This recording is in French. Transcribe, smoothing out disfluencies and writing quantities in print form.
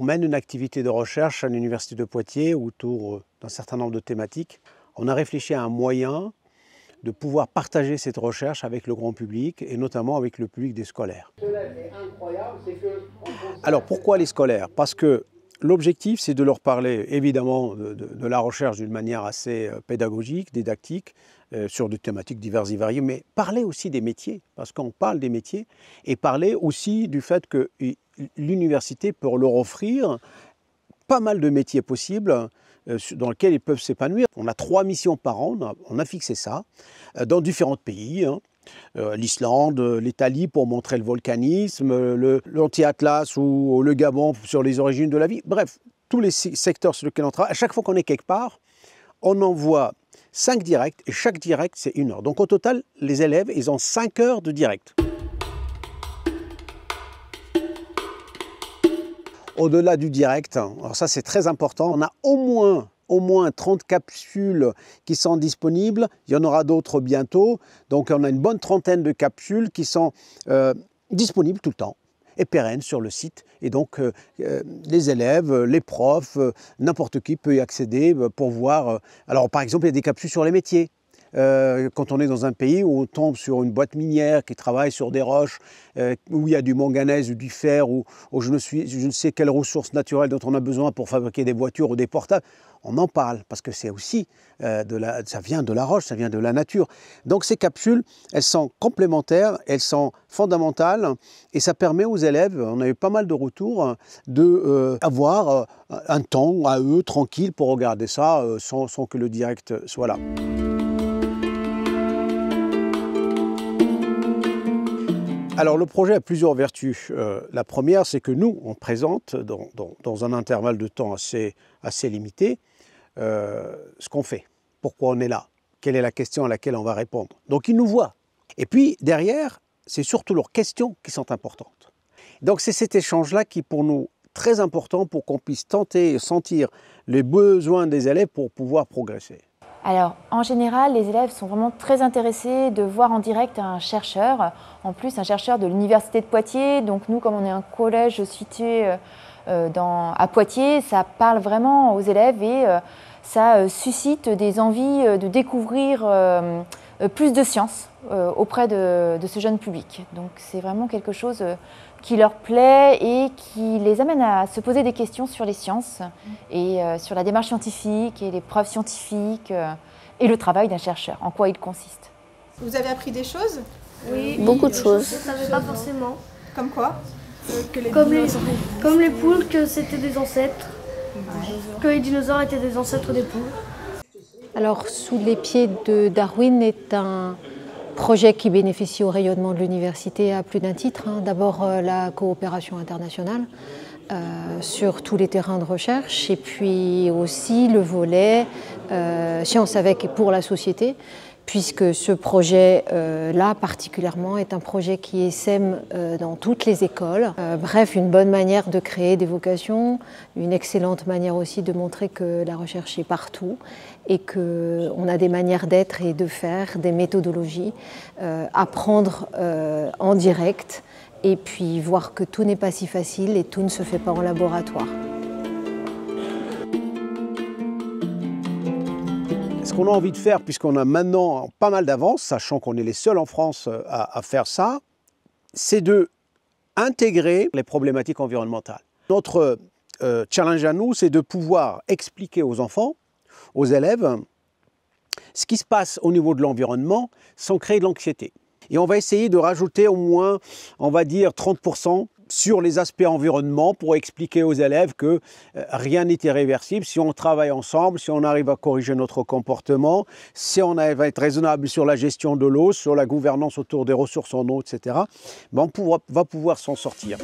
On mène une activité de recherche à l'Université de Poitiers autour d'un certain nombre de thématiques. On a réfléchi à un moyen de pouvoir partager cette recherche avec le grand public et notamment avec le public des scolaires. Alors pourquoi les scolaires? Parce que l'objectif, c'est de leur parler évidemment de la recherche d'une manière assez pédagogique, didactique, sur des thématiques diverses et variées, mais parler aussi des métiers, parce qu'on parle des métiers, et parler aussi du fait que l'université peut leur offrir pas mal de métiers possibles dans lesquels ils peuvent s'épanouir. On a 3 missions par an, on a fixé ça, dans différents pays. L'Islande, l'Italie pour montrer le volcanisme, l'anti-Atlas ou le Gabon sur les origines de la vie. Bref, tous les secteurs sur lesquels on travaille. À chaque fois qu'on est quelque part, on envoie 5 directs et chaque direct c'est 1 heure. Donc au total, les élèves, ils ont 5 heures de direct. Au-delà du direct, alors ça c'est très important, on a au moins 30 capsules qui sont disponibles. Il y en aura d'autres bientôt. Donc on a une bonne trentaine de capsules qui sont disponibles tout le temps et pérennes sur le site. Et donc les élèves, les profs, n'importe qui peut y accéder pour voir. Alors par exemple, il y a des capsules sur les métiers. Quand on est dans un pays où on tombe sur une boîte minière qui travaille sur des roches, où il y a du manganèse ou du fer, ou je ne sais quelle ressource naturelle dont on a besoin pour fabriquer des voitures ou des portables, on en parle parce que c'est aussi, ça vient de la roche, ça vient de la nature. Donc ces capsules, elles sont complémentaires, elles sont fondamentales et ça permet aux élèves, on a eu pas mal de retours, d'avoir un temps à eux tranquille pour regarder ça sans que le direct soit là. Alors le projet a plusieurs vertus. La première, c'est que nous, on présente dans un intervalle de temps assez limité ce qu'on fait, pourquoi on est là, quelle est la question à laquelle on va répondre. Donc ils nous voient. Et puis derrière, c'est surtout leurs questions qui sont importantes. Donc c'est cet échange-là qui est pour nous très important pour qu'on puisse tenter et sentir les besoins des élèves pour pouvoir progresser. Alors, en général, les élèves sont vraiment très intéressés de voir en direct un chercheur, en plus un chercheur de l'Université de Poitiers. Donc nous, comme on est un collège situé à Poitiers, ça parle vraiment aux élèves et ça suscite des envies de découvrir plus de sciences auprès de ce jeune public. Donc c'est vraiment quelque chose qui leur plaît et qui les amène à se poser des questions sur les sciences et sur la démarche scientifique et les preuves scientifiques et le travail d'un chercheur, en quoi il consiste. Vous avez appris des choses? Oui, beaucoup de choses. Je ne savais pas forcément. Comme quoi? Comme les poules, que c'était des ancêtres, que les dinosaures étaient des ancêtres des poules. Alors, Sous les pieds de Darwin est un projet qui bénéficie au rayonnement de l'université à plus d'un titre. D'abord la coopération internationale sur tous les terrains de recherche et puis aussi le volet science avec et pour la société, puisque ce projet-là particulièrement est un projet qui essaime dans toutes les écoles. Bref, une bonne manière de créer des vocations, une excellente manière aussi de montrer que la recherche est partout et qu'on a des manières d'être et de faire, des méthodologies, apprendre en direct et puis voir que tout n'est pas si facile et tout ne se fait pas en laboratoire. Ce qu'on a envie de faire, puisqu'on a maintenant pas mal d'avance, sachant qu'on est les seuls en France à faire ça, c'est d'intégrer les problématiques environnementales. Notre challenge à nous, c'est de pouvoir expliquer aux enfants, aux élèves, ce qui se passe au niveau de l'environnement sans créer de l'anxiété. Et on va essayer de rajouter au moins, on va dire, 30% sur les aspects environnement pour expliquer aux élèves que rien n'est irréversible. Si on travaille ensemble, si on arrive à corriger notre comportement, si on arrive à être raisonnable sur la gestion de l'eau, sur la gouvernance autour des ressources en eau, etc., ben on va pouvoir s'en sortir.